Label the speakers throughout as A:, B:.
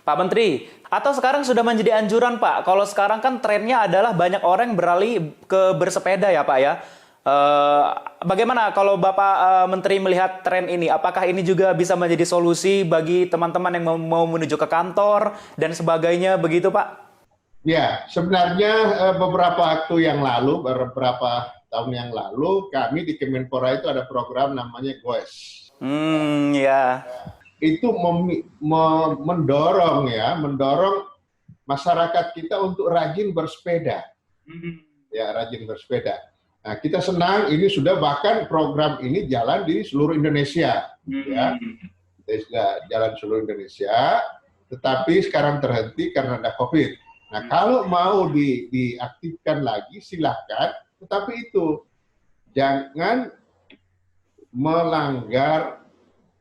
A: Pak Menteri, atau sekarang sudah menjadi anjuran Pak, kalau sekarang kan trennya adalah banyak orang yang beralih ke bersepeda ya Pak ya. Eh, Bagaimana kalau Bapak Menteri melihat tren ini? Apakah ini juga bisa menjadi solusi bagi teman-teman yang mau menuju ke kantor dan sebagainya begitu Pak?
B: Ya, sebenarnya beberapa waktu yang lalu, beberapa tahun yang lalu, kami di Kemenpora itu ada program namanya GOES.
A: Ya.
B: Itu mendorong masyarakat kita untuk rajin bersepeda, ya rajin bersepeda. Nah, kita senang ini sudah bahkan program ini jalan di seluruh Indonesia, ya, sudah jalan seluruh Indonesia, tetapi sekarang terhenti karena ada COVID. Nah, kalau mau diaktifkan lagi, silahkan, tetapi itu jangan melanggar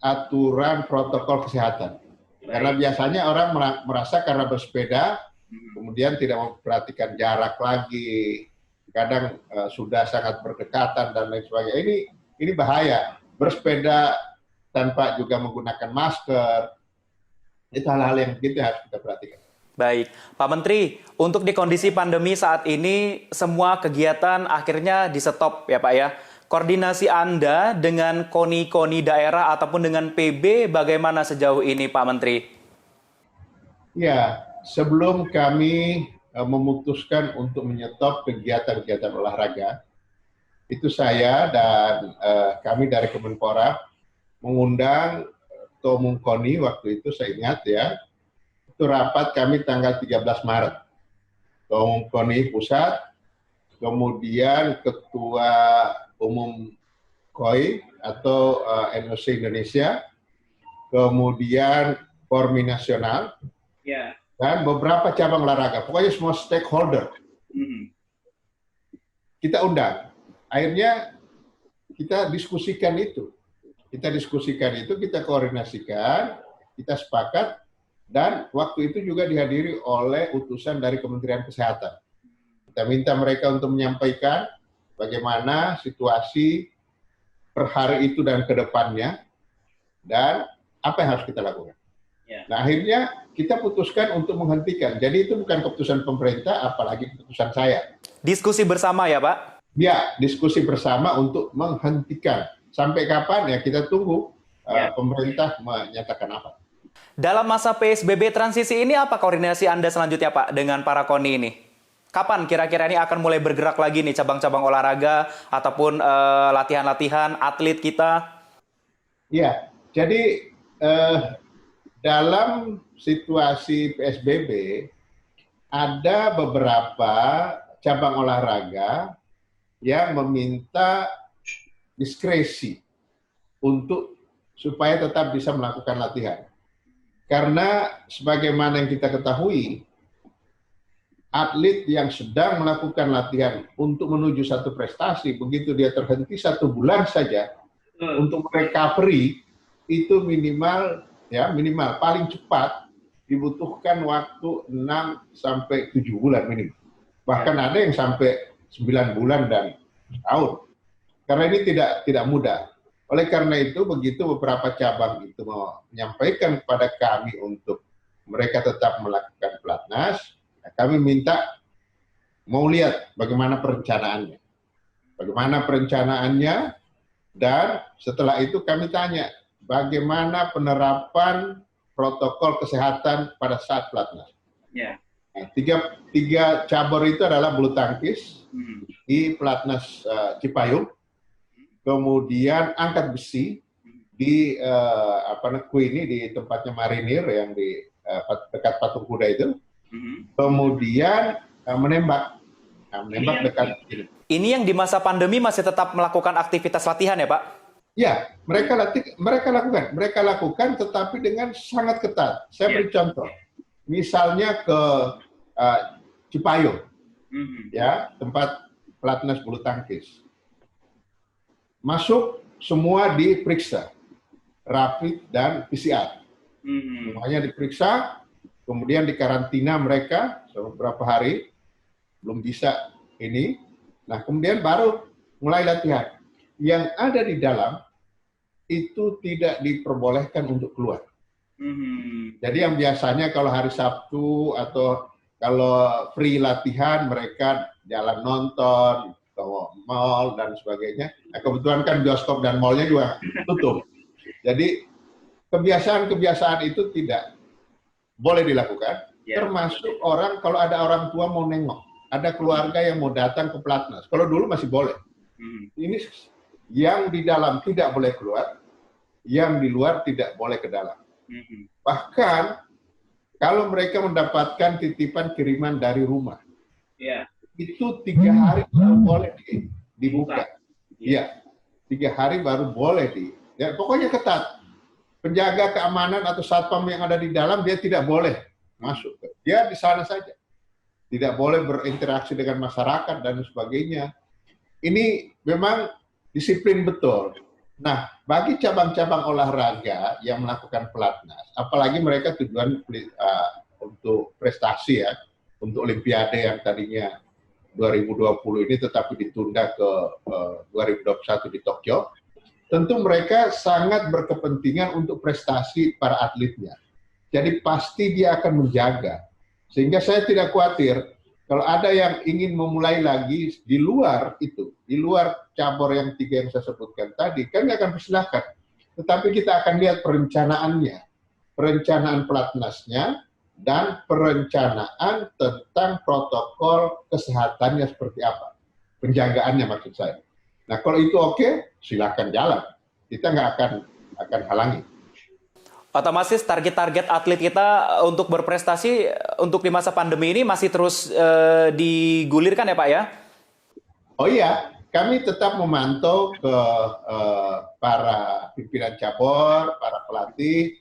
B: aturan protokol kesehatan. Karena biasanya orang merasa karena bersepeda, kemudian tidak memperhatikan jarak lagi, kadang sudah sangat berdekatan dan lain sebagainya. Ini bahaya. Bersepeda tanpa juga menggunakan masker, itu hal-hal yang kita harus kita perhatikan.
A: Baik, Pak Menteri, untuk di kondisi pandemi saat ini semua kegiatan akhirnya di-stop ya Pak ya. Koordinasi Anda dengan KONI-KONI daerah ataupun dengan PB bagaimana sejauh ini Pak Menteri?
B: Ya, sebelum kami memutuskan untuk menyetop kegiatan-kegiatan olahraga, itu saya dan kami dari Kemenpora mengundang Ketua Umum KONI waktu itu, saya ingat ya, itu rapat kami tanggal 13 Maret. Ketua Umum KONI Pusat, kemudian Ketua Umum KOI atau NOC Indonesia, kemudian Formi Nasional, dan beberapa cabang olahraga. Pokoknya semua stakeholder. Kita undang. Akhirnya kita diskusikan itu. Kita koordinasikan, kita sepakat, dan waktu itu juga dihadiri oleh utusan dari Kementerian Kesehatan. Kita minta mereka untuk menyampaikan bagaimana situasi per hari itu dan ke depannya, dan apa yang harus kita lakukan. Nah, akhirnya kita putuskan untuk menghentikan. Jadi itu bukan keputusan pemerintah, apalagi keputusan saya.
A: Diskusi bersama ya Pak?
B: Ya, diskusi bersama untuk menghentikan. Sampai kapan ya kita tunggu pemerintah menyatakan apa.
A: Dalam masa PSBB transisi ini apa koordinasi Anda selanjutnya Pak dengan para KONI ini? Kapan kira-kira ini akan mulai bergerak lagi nih cabang-cabang olahraga ataupun latihan-latihan atlet kita?
B: Ya, jadi dalam situasi PSBB ada beberapa cabang olahraga yang meminta diskresi untuk supaya tetap bisa melakukan latihan. Karena sebagaimana yang kita ketahui, atlet yang sedang melakukan latihan untuk menuju satu prestasi, begitu dia terhenti 1 bulan saja untuk recovery, itu minimal paling cepat dibutuhkan waktu 6 sampai 7 bulan minimal. Bahkan ada yang sampai 9 bulan dan tahun. Karena ini tidak mudah. Oleh karena itu, begitu beberapa cabang itu menyampaikan kepada kami untuk mereka tetap melakukan pelatnas, kami minta mau lihat bagaimana perencanaannya. Dan setelah itu kami tanya, bagaimana penerapan protokol kesehatan pada saat pelatnas. Nah, tiga cabur itu adalah bulu tangkis di pelatnas Cipayung, kemudian angkat besi di ini di tempatnya Marinir yang di dekat Patung Kuda itu, kemudian menembak dekat ini.
A: Ini yang di masa pandemi masih tetap melakukan aktivitas latihan ya Pak?
B: Ya, mereka lakukan tetapi dengan sangat ketat. Saya beri contoh, misalnya ke Cipayung, ya tempat pelatnas bulu tangkis. Masuk semua diperiksa, rapid dan PCR. Semuanya diperiksa, kemudian dikarantina mereka beberapa hari, belum bisa ini. Nah, kemudian baru mulai latihan. Yang ada di dalam itu tidak diperbolehkan untuk keluar. Jadi yang biasanya kalau hari Sabtu atau kalau free latihan mereka jalan nonton ke mall dan sebagainya. Nah, kebetulan kan bioskop dan mallnya juga tutup. Jadi kebiasaan-kebiasaan itu tidak boleh dilakukan. Termasuk orang kalau ada orang tua mau nengok, ada keluarga yang mau datang ke pelatnas. Kalau dulu masih boleh. Ini yang di dalam tidak boleh keluar, yang di luar tidak boleh ke dalam. Bahkan kalau mereka mendapatkan titipan kiriman dari rumah, itu 3 hari baru boleh dibuka. Iya, 3 hari baru boleh ya, pokoknya ketat. Penjaga keamanan atau satpam yang ada di dalam dia tidak boleh masuk. Dia di sana saja. Tidak boleh berinteraksi dengan masyarakat dan sebagainya. Ini memang disiplin betul. Nah, bagi cabang-cabang olahraga yang melakukan pelatnas, apalagi mereka tujuan untuk prestasi ya, untuk Olimpiade yang tadinya 2020 ini tetapi ditunda ke 2021 di Tokyo, tentu mereka sangat berkepentingan untuk prestasi para atletnya. Jadi pasti dia akan menjaga. Sehingga saya tidak khawatir kalau ada yang ingin memulai lagi di luar itu, di luar cabur yang 3 yang saya sebutkan tadi, kami akan persilahkan. Tetapi kita akan lihat perencanaannya, perencanaan pelatnasnya, dan perencanaan tentang protokol kesehatannya seperti apa. Penjagaannya maksud saya. Nah kalau itu oke, silakan jalan. Kita nggak akan halangi.
A: Otomatis target-target atlet kita untuk berprestasi untuk di masa pandemi ini masih terus digulirkan ya Pak ya?
B: Oh iya, kami tetap memantau ke para pimpinan cabur, para pelatih.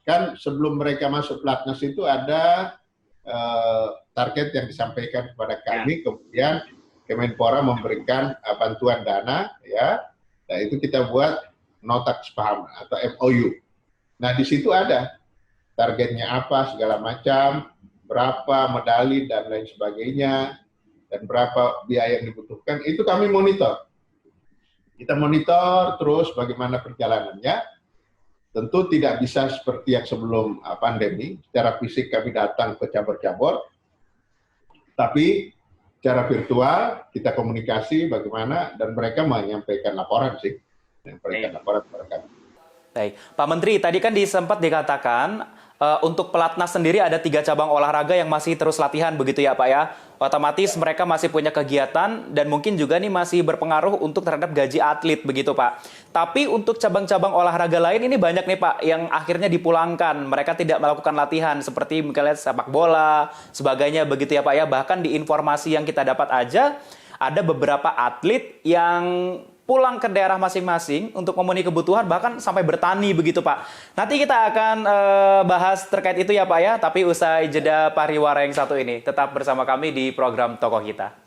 B: Kan sebelum mereka masuk pelatnas itu ada target yang disampaikan kepada kami, kemudian Kemenpora memberikan bantuan dana, ya. Nah itu kita buat nota kesepahaman atau MOU. Nah di situ ada targetnya apa segala macam, berapa medali dan lain sebagainya, dan berapa biaya yang dibutuhkan. Itu kami monitor. Kita monitor terus bagaimana perjalanannya. Tentu tidak bisa seperti yang sebelum pandemi. Secara fisik kami datang ke cabur-cabur, tapi secara virtual kita komunikasi bagaimana dan mereka menyampaikan laporan sih, menyampaikan laporan kepada kami.
A: Baik, Pak Menteri, tadi kan sempat dikatakan untuk pelatnas sendiri ada 3 cabang olahraga yang masih terus latihan begitu ya Pak ya. Otomatis mereka masih punya kegiatan dan mungkin juga nih masih berpengaruh untuk terhadap gaji atlet begitu Pak. Tapi untuk cabang-cabang olahraga lain ini banyak nih Pak yang akhirnya dipulangkan. Mereka tidak melakukan latihan seperti misalnya sepak bola, sebagainya begitu ya Pak ya. Bahkan di informasi yang kita dapat aja ada beberapa atlet yang pulang ke daerah masing-masing untuk memenuhi kebutuhan, bahkan sampai bertani begitu Pak. Nanti kita akan bahas terkait itu ya Pak ya, tapi usai jeda pariwara yang satu ini. Tetap bersama kami di program Tokoh Kita.